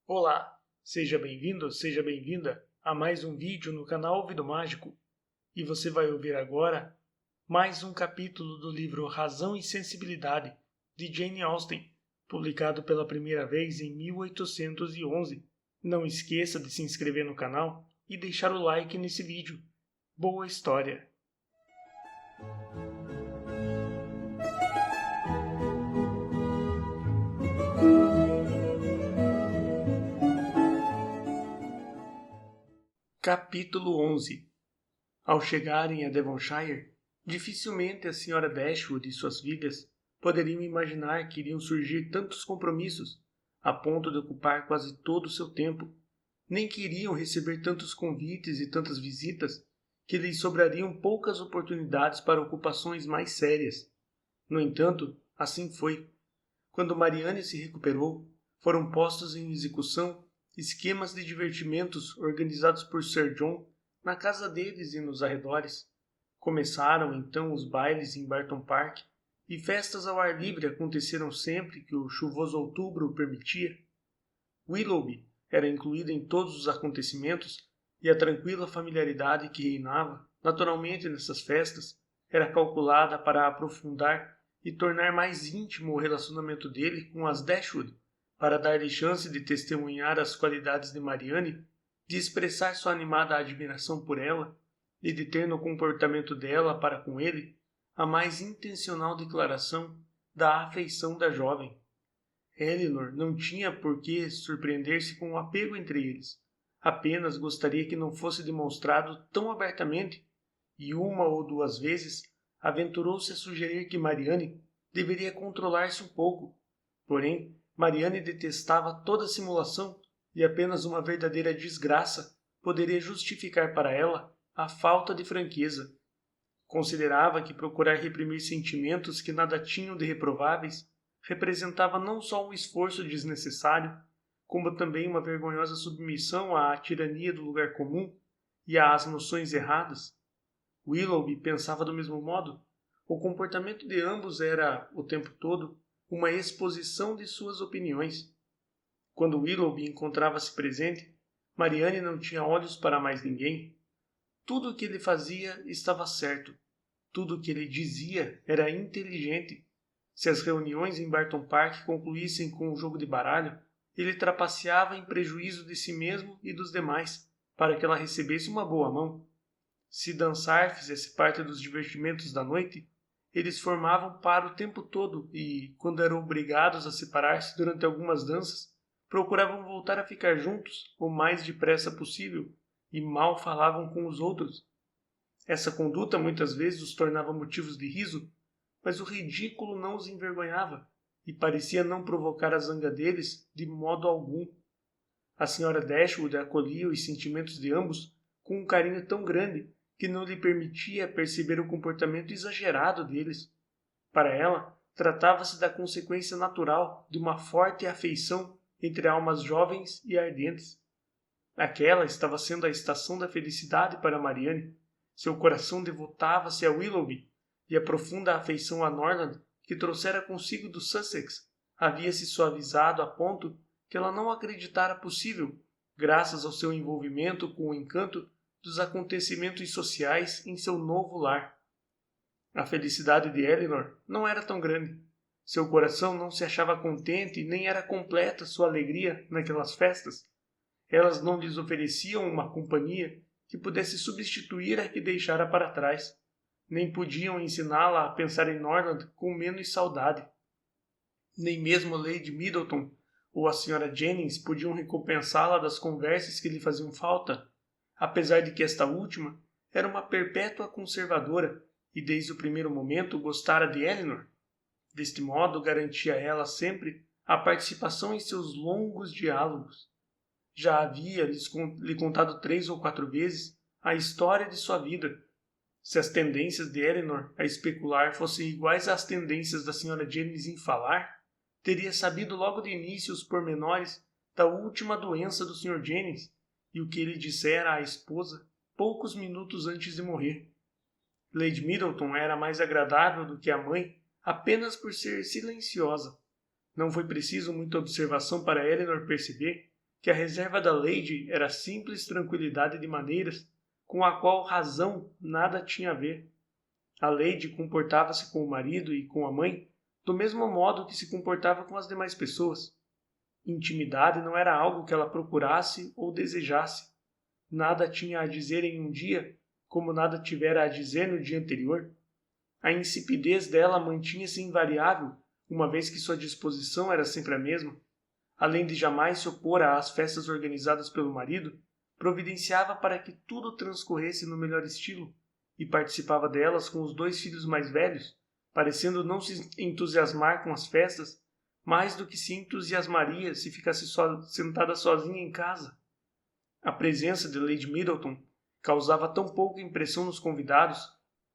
Olá, seja bem-vindo, seja bem-vinda a mais um vídeo no canal Ouvido Mágico. E você vai ouvir agora mais um capítulo do livro Razão e Sensibilidade, de Jane Austen, publicado pela primeira vez em 1811. Não esqueça de se inscrever no canal e deixar o like nesse vídeo. Boa história! Capítulo 11. Ao chegarem a Devonshire, dificilmente a Sra. Dashwood e suas filhas poderiam imaginar que iriam surgir tantos compromissos, a ponto de ocupar quase todo o seu tempo, nem que iriam receber tantos convites e tantas visitas, que lhes sobrariam poucas oportunidades para ocupações mais sérias. No entanto, assim foi. Quando Marianne se recuperou, foram postos em execução esquemas de divertimentos organizados por Sir John na casa deles e nos arredores. Começaram então os bailes em Barton Park, e festas ao ar livre aconteceram sempre que o chuvoso outubro o permitia. Willoughby era incluída em todos os acontecimentos, e a tranquila familiaridade que reinava, naturalmente, nessas festas, era calculada para aprofundar e tornar mais íntimo o relacionamento dele com as Dashwood, para dar-lhe chance de testemunhar as qualidades de Marianne, de expressar sua animada admiração por ela e de ter no comportamento dela para com ele a mais intencional declaração da afeição da jovem. Elinor não tinha por que surpreender-se com o apego entre eles. Apenas gostaria que não fosse demonstrado tão abertamente, e uma ou duas vezes aventurou-se a sugerir que Marianne deveria controlar-se um pouco. Porém, Marianne detestava toda simulação, e apenas uma verdadeira desgraça poderia justificar para ela a falta de franqueza. Considerava que procurar reprimir sentimentos que nada tinham de reprováveis representava não só um esforço desnecessário, como também uma vergonhosa submissão à tirania do lugar comum e às noções erradas. Willoughby pensava do mesmo modo. O comportamento de ambos era, o tempo todo, uma exposição de suas opiniões. Quando Willoughby encontrava-se presente, Marianne não tinha olhos para mais ninguém. Tudo o que ele fazia estava certo. Tudo o que ele dizia era inteligente. Se as reuniões em Barton Park concluíssem com um jogo de baralho, ele trapaceava em prejuízo de si mesmo e dos demais, para que ela recebesse uma boa mão. Se dançar fizesse parte dos divertimentos da noite, eles formavam par o tempo todo e, quando eram obrigados a separar-se durante algumas danças, procuravam voltar a ficar juntos o mais depressa possível e mal falavam com os outros. Essa conduta muitas vezes os tornava motivos de riso, mas o ridículo não os envergonhava e parecia não provocar a zanga deles de modo algum. A Sra. Dashwood acolhia os sentimentos de ambos com um carinho tão grande que não lhe permitia perceber o comportamento exagerado deles. Para ela, tratava-se da consequência natural de uma forte afeição entre almas jovens e ardentes. Aquela estava sendo a estação da felicidade para Marianne. Seu coração devotava-se a Willoughby, e a profunda afeição a Norland, que trouxera consigo do Sussex, havia se suavizado a ponto que ela não acreditara possível, graças ao seu envolvimento com o encanto dos acontecimentos sociais em seu novo lar. A felicidade de Elinor não era tão grande. Seu coração não se achava contente nem era completa sua alegria naquelas festas. Elas não lhes ofereciam uma companhia que pudesse substituir a que deixara para trás, nem podiam ensiná-la a pensar em Norland com menos saudade. Nem mesmo Lady Middleton ou a Sra. Jennings podiam recompensá-la das conversas que lhe faziam falta, apesar de que esta última era uma perpétua conservadora e desde o primeiro momento gostara de Elinor. Deste modo garantia ela sempre a participação em seus longos diálogos. Já havia lhe contado 3 ou 4 vezes a história de sua vida. Se as tendências de Elinor a especular fossem iguais às tendências da Sra. Jennings em falar, teria sabido logo de início os pormenores da última doença do Sr. Jennings e o que ele dissera à esposa poucos minutos antes de morrer. Lady Middleton era mais agradável do que a mãe apenas por ser silenciosa. Não foi preciso muita observação para Elinor perceber que a reserva da Lady era a simples tranquilidade de maneiras com a qual razão nada tinha a ver. A Lady comportava-se com o marido e com a mãe do mesmo modo que se comportava com as demais pessoas. Intimidade não era algo que ela procurasse ou desejasse. Nada tinha a dizer em um dia, como nada tivera a dizer no dia anterior. A insipidez dela mantinha-se invariável, uma vez que sua disposição era sempre a mesma. Além de jamais se opor às festas organizadas pelo marido, providenciava para que tudo transcorresse no melhor estilo, e participava delas com os 2 filhos mais velhos, parecendo não se entusiasmar com as festas, mais do que se entusiasmaria se ficasse sentada sozinha em casa. A presença de Lady Middleton causava tão pouca impressão nos convidados,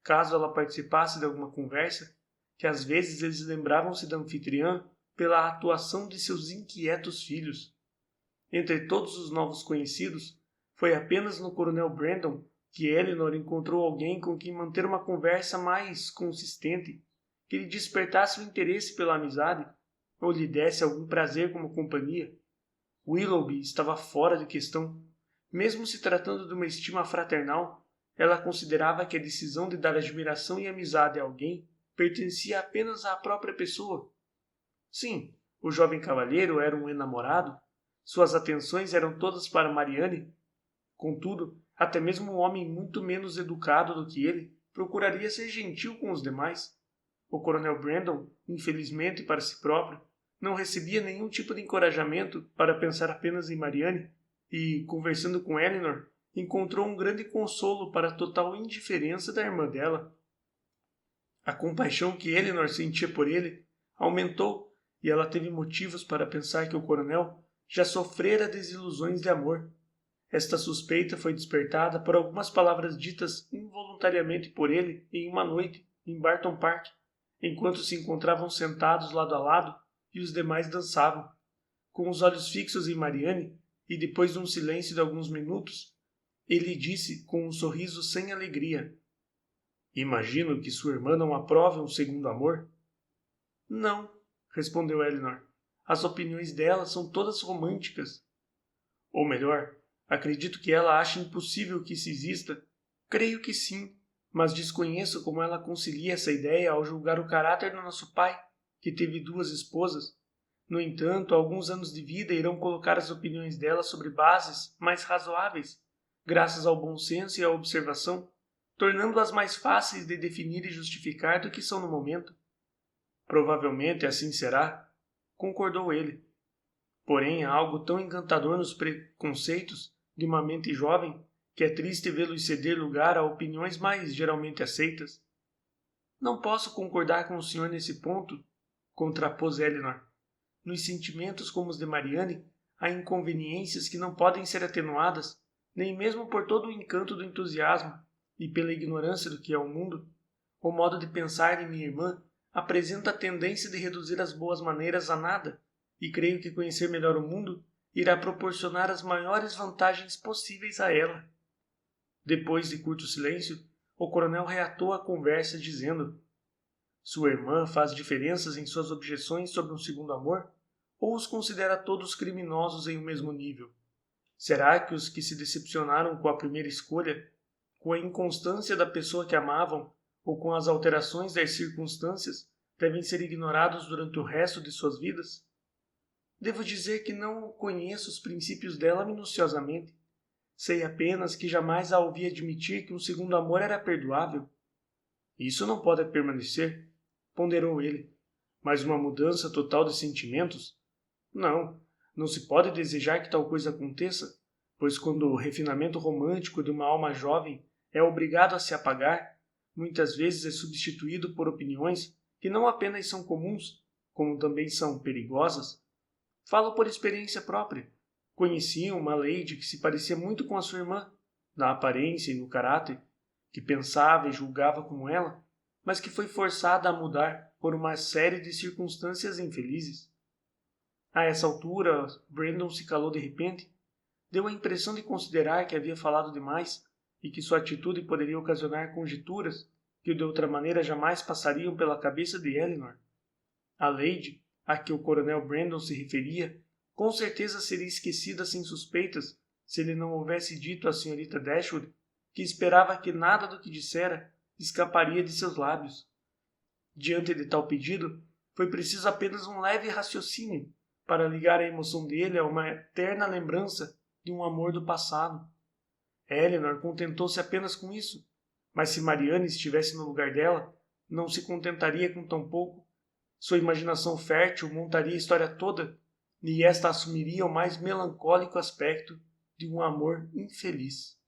caso ela participasse de alguma conversa, que às vezes eles lembravam-se da anfitriã pela atuação de seus inquietos filhos. Entre todos os novos conhecidos, foi apenas no Coronel Brandon que Elinor encontrou alguém com quem manter uma conversa mais consistente, que lhe despertasse o interesse pela amizade, ou lhe desse algum prazer como companhia. Willoughby estava fora de questão. Mesmo se tratando de uma estima fraternal, ela considerava que a decisão de dar admiração e amizade a alguém pertencia apenas à própria pessoa. Sim, o jovem cavalheiro era um enamorado, suas atenções eram todas para Marianne. Contudo, até mesmo um homem muito menos educado do que ele procuraria ser gentil com os demais. O Coronel Brandon, infelizmente para si próprio, não recebia nenhum tipo de encorajamento para pensar apenas em Marianne e, conversando com Elinor, encontrou um grande consolo para a total indiferença da irmã dela. A compaixão que Elinor sentia por ele aumentou e ela teve motivos para pensar que o coronel já sofrera desilusões de amor. Esta suspeita foi despertada por algumas palavras ditas involuntariamente por ele em uma noite em Barton Park, enquanto se encontravam sentados lado a lado e os demais dançavam. Com os olhos fixos em Marianne, e depois de um silêncio de alguns minutos, ele disse com um sorriso sem alegria: "Imagino que sua irmã não aprove um segundo amor?" "Não", respondeu Elinor. "As opiniões dela são todas românticas." "Ou melhor, acredito que ela ache impossível que isso exista." "Creio que sim, mas desconheço como ela concilia essa ideia ao julgar o caráter do nosso pai, que teve 2 esposas. No entanto, alguns anos de vida irão colocar as opiniões dela sobre bases mais razoáveis, graças ao bom senso e à observação, tornando-as mais fáceis de definir e justificar do que são no momento." "Provavelmente assim será", concordou ele. "Porém, há algo tão encantador nos preconceitos de uma mente jovem que é triste vê-los ceder lugar a opiniões mais geralmente aceitas." "Não posso concordar com o senhor nesse ponto", contrapôs Elinor. "Nos sentimentos como os de Marianne, há inconveniências que não podem ser atenuadas, nem mesmo por todo o encanto do entusiasmo e pela ignorância do que é o mundo. O modo de pensar de minha irmã apresenta a tendência de reduzir as boas maneiras a nada, e creio que conhecer melhor o mundo irá proporcionar as maiores vantagens possíveis a ela." Depois de curto silêncio, o coronel reatou a conversa dizendo: "Sua irmã faz diferenças em suas objeções sobre um segundo amor, ou os considera todos criminosos em um mesmo nível? Será que os que se decepcionaram com a primeira escolha, com a inconstância da pessoa que amavam, ou com as alterações das circunstâncias, devem ser ignorados durante o resto de suas vidas?" "Devo dizer que não conheço os princípios dela minuciosamente. Sei apenas que jamais a ouvi admitir que um segundo amor era perdoável." "Isso não pode permanecer", ponderou ele. "Mas uma mudança total de sentimentos? Não, não se pode desejar que tal coisa aconteça, pois quando o refinamento romântico de uma alma jovem é obrigado a se apagar, muitas vezes é substituído por opiniões que não apenas são comuns, como também são perigosas. Falo por experiência própria. Conheci uma lady que se parecia muito com a sua irmã, na aparência e no caráter, que pensava e julgava como ela, mas que foi forçada a mudar por uma série de circunstâncias infelizes." A essa altura, Brandon se calou de repente. Deu a impressão de considerar que havia falado demais e que sua atitude poderia ocasionar conjecturas que de outra maneira jamais passariam pela cabeça de Elinor. A lady a que o coronel Brandon se referia Com certeza seria esquecida sem suspeitas se ele não houvesse dito à senhorita Dashwood que esperava que nada do que dissera escaparia de seus lábios. Diante de tal pedido, foi preciso apenas um leve raciocínio para ligar a emoção dele a uma eterna lembrança de um amor do passado. Elinor contentou-se apenas com isso, mas se Marianne estivesse no lugar dela, não se contentaria com tão pouco. Sua imaginação fértil montaria a história toda, e esta assumiria o mais melancólico aspecto de um amor infeliz.